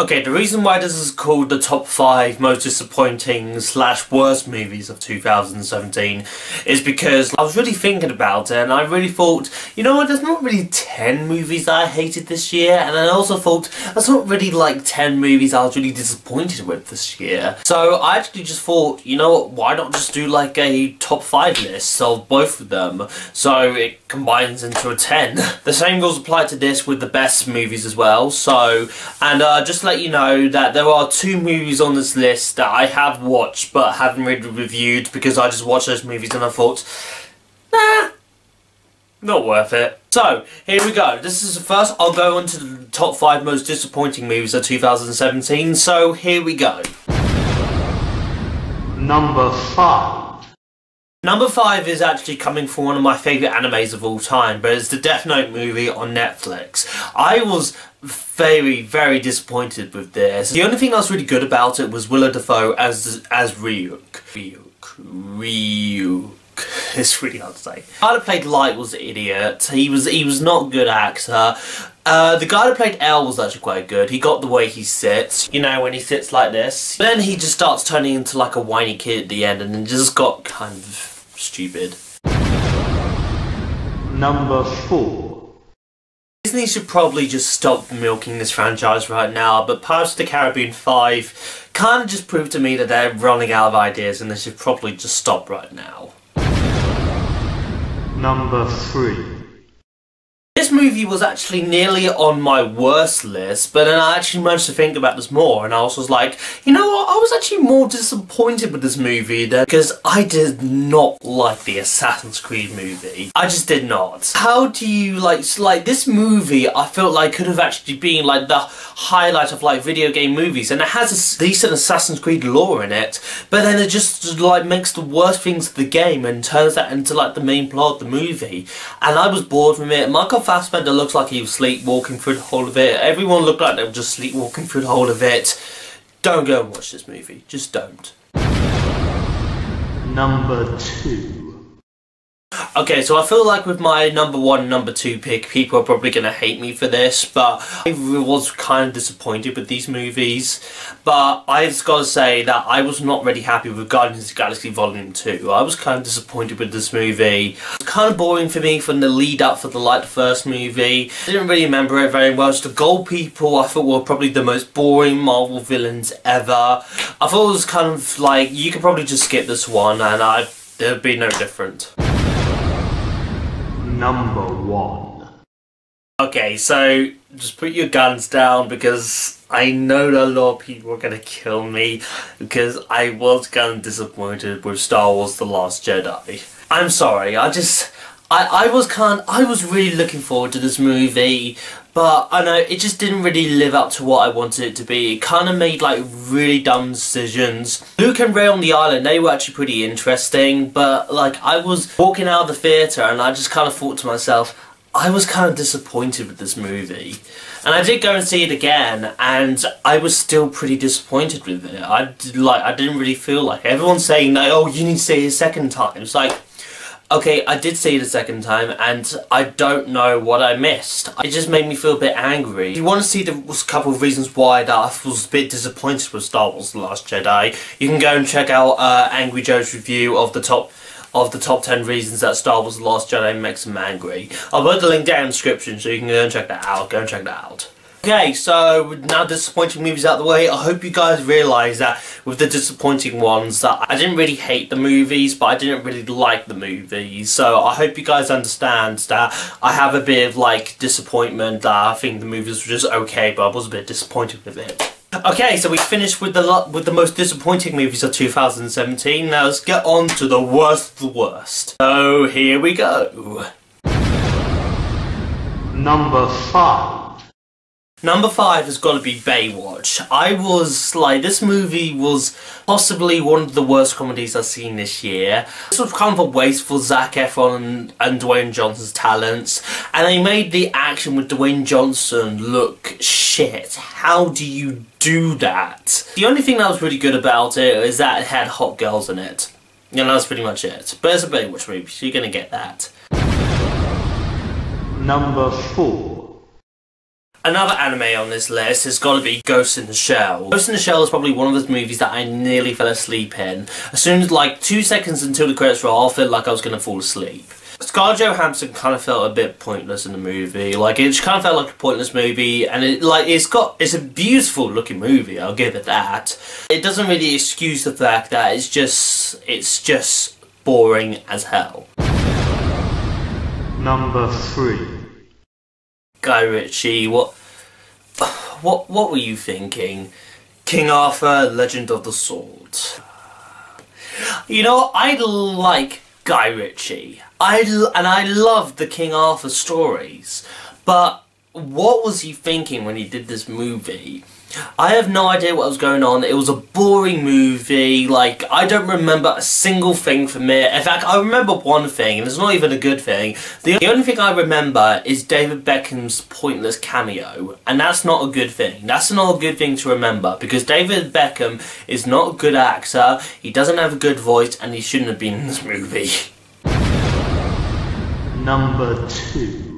Okay, the reason why this is called the top 5 most disappointing / worst movies of 2017 is because I was really thinking about it and I really thought, you know what, there's not really 10 movies that I hated this year, and I also thought there's not really like 10 movies I was really disappointed with this year. So I actually just thought, you know what, why not just do like a top 5 list of both of them so it combines into a 10. The same rules apply to this with the best movies as well. So, and just to let you know that there are 2 movies on this list that I have watched but haven't really reviewed because I just watched those movies and I thought, nah, not worth it. So, here we go. This is the first. I'll go on to the top 5 most disappointing movies of 2017. So, here we go. Number 5. Number 5 is actually coming from one of my favourite animes of all time, but it's the Death Note movie on Netflix. I was very, very disappointed with this. The only thing that was really good about it was Willem Dafoe as Ryuk. It's really hard to say. The guy that played Light was an idiot. He was not a good actor. The guy that played L was actually quite good. He got the way he sits, you know, when he sits like this. Then he just starts turning into like a whiny kid at the end and then just got kind of stupid. Number 4. Disney should probably just stop milking this franchise right now, but Pirates of the Caribbean 5 kind of just proved to me that they're running out of ideas and they should probably just stop right now. Number 3. This movie was actually nearly on my worst list, but then I actually managed to think about this more and I was like, you know what, I was actually more disappointed with this movie because I did not like the Assassin's Creed movie. I just did not. How do you like this movie I felt like could have actually been like the highlight of like video game movies, and it has a decent Assassin's Creed lore in it, but then it just like makes the worst things of the game and turns that into like the main plot of the movie, and I was bored from it. Michael Fassbender looks like he was sleepwalking through the whole of it. Everyone looked like they were just sleepwalking through the whole of it. Don't go and watch this movie. Just don't. Number 2. Okay, so I feel like with my number 1 and number 2 pick, people are probably going to hate me for this, but I was kind of disappointed with these movies. But I just got to say that I was not really happy with Guardians of the Galaxy Volume 2. I was kind of disappointed with this movie. It was kind of boring for me from the lead up for the first movie. I didn't really remember it very much. The Gold People I thought were probably the most boring Marvel villains ever. I thought it was kind of like, you could probably just skip this one and it would be no different. Number 1. Okay, so just put your guns down because I know that a lot of people are going to kill me because I was kind of disappointed with Star Wars The Last Jedi. I'm sorry, I was really looking forward to this movie, but I know it just didn't really live up to what I wanted it to be. It kind of made like really dumb decisions. Luke and Rey on the island, they were actually pretty interesting, but like I was walking out of the theatre and I just kind of thought to myself, I was kind of disappointed with this movie. And I did go and see it again and I was still pretty disappointed with it. I didn't really feel like it. Everyone's saying that, oh, you need to see it a second time. It's like, okay, I did see it a second time and I don't know what I missed. It just made me feel a bit angry. If you want to see a couple of reasons why that I was a bit disappointed with Star Wars The Last Jedi, you can go and check out Angry Joe's review of the top 10 reasons that Star Wars The Last Jedi makes him angry. I'll put the link down in the description so you can go and check that out. Go and check that out. Okay, so now disappointing movies out of the way, I hope you guys realise that with the disappointing ones that I didn't really hate the movies, but I didn't really like the movies. So I hope you guys understand that I have a bit of like disappointment that I think the movies were just okay, but I was a bit disappointed with it. Okay, so we finished with the most disappointing movies of 2017. Now let's get on to the worst of the worst. So here we go. Number 5. Number 5 has got to be Baywatch. I was like, this movie was possibly one of the worst comedies I've seen this year. This was kind of a waste for Zac Efron and Dwayne Johnson's talents, and they made the action with Dwayne Johnson look shit. How do you do that? The only thing that was really good about it is that it had hot girls in it. You know, that's pretty much it. But it's a Baywatch movie, so you're gonna get that. Number 4. Another anime on this list has got to be Ghost in the Shell. Ghost in the Shell is probably one of those movies that I nearly fell asleep in. As soon as like 2 seconds until the credits roll, I felt like I was going to fall asleep. Scarlett Johansson kind of felt a bit pointless in the movie. Like, it kind of felt like a pointless movie, and it's a beautiful looking movie, I'll give it that. It doesn't really excuse the fact that it's just boring as hell. Number 3. Guy Ritchie, what were you thinking? King Arthur, Legend of the Sword. You know, I like Guy Ritchie. I love the King Arthur stories. But what was he thinking when he did this movie? I have no idea what was going on. It was a boring movie. Like, I don't remember a single thing from it. In fact, I remember one thing, and it's not even a good thing. The only thing I remember is David Beckham's pointless cameo. And that's not a good thing. That's not a good thing to remember, because David Beckham is not a good actor, he doesn't have a good voice, and he shouldn't have been in this movie. Number 2.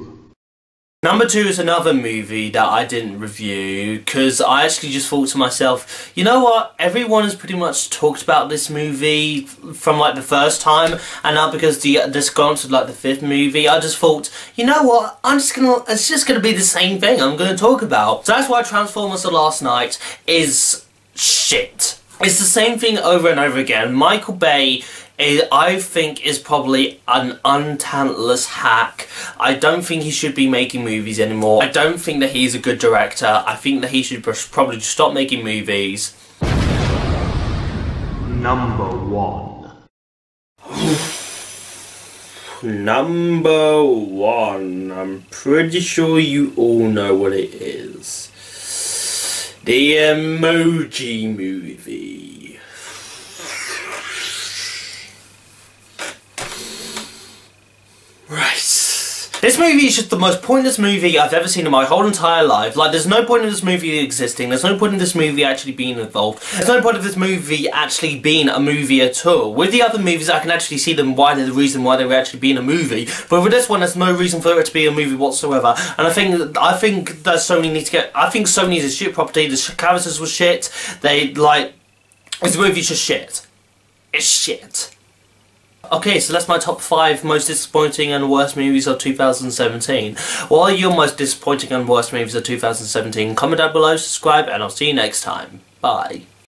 Number 2 is another movie that I didn't review because I actually just thought to myself, you know what, everyone has pretty much talked about this movie from like the first time, and now because this gone to like the 5th movie, I just thought, you know what, it's just gonna be the same thing I'm gonna talk about. So that's why Transformers: The Last Knight is shit. It's the same thing over and over again. Michael Bay, I think, is probably an untalentless hack. I don't think he should be making movies anymore. I don't think that he's a good director. I think that he should probably stop making movies. Number 1. Number 1. I'm pretty sure you all know what it is. The Emoji Movie. Right. This movie is just the most pointless movie I've ever seen in my whole entire life. Like, there's no point in this movie existing. There's no point in this movie actually being involved. There's no point of this movie actually being a movie at all. With the other movies, I can actually see the reason why they were actually being a movie. But with this one, there's no reason for it to be a movie whatsoever. And I think that Sony needs to get. I think Sony's a shit property. The characters were shit. This movie's just shit. It's shit. Okay, so that's my top 5 most disappointing and worst movies of 2017. What are your most disappointing and worst movies of 2017? Comment down below, subscribe, and I'll see you next time. Bye.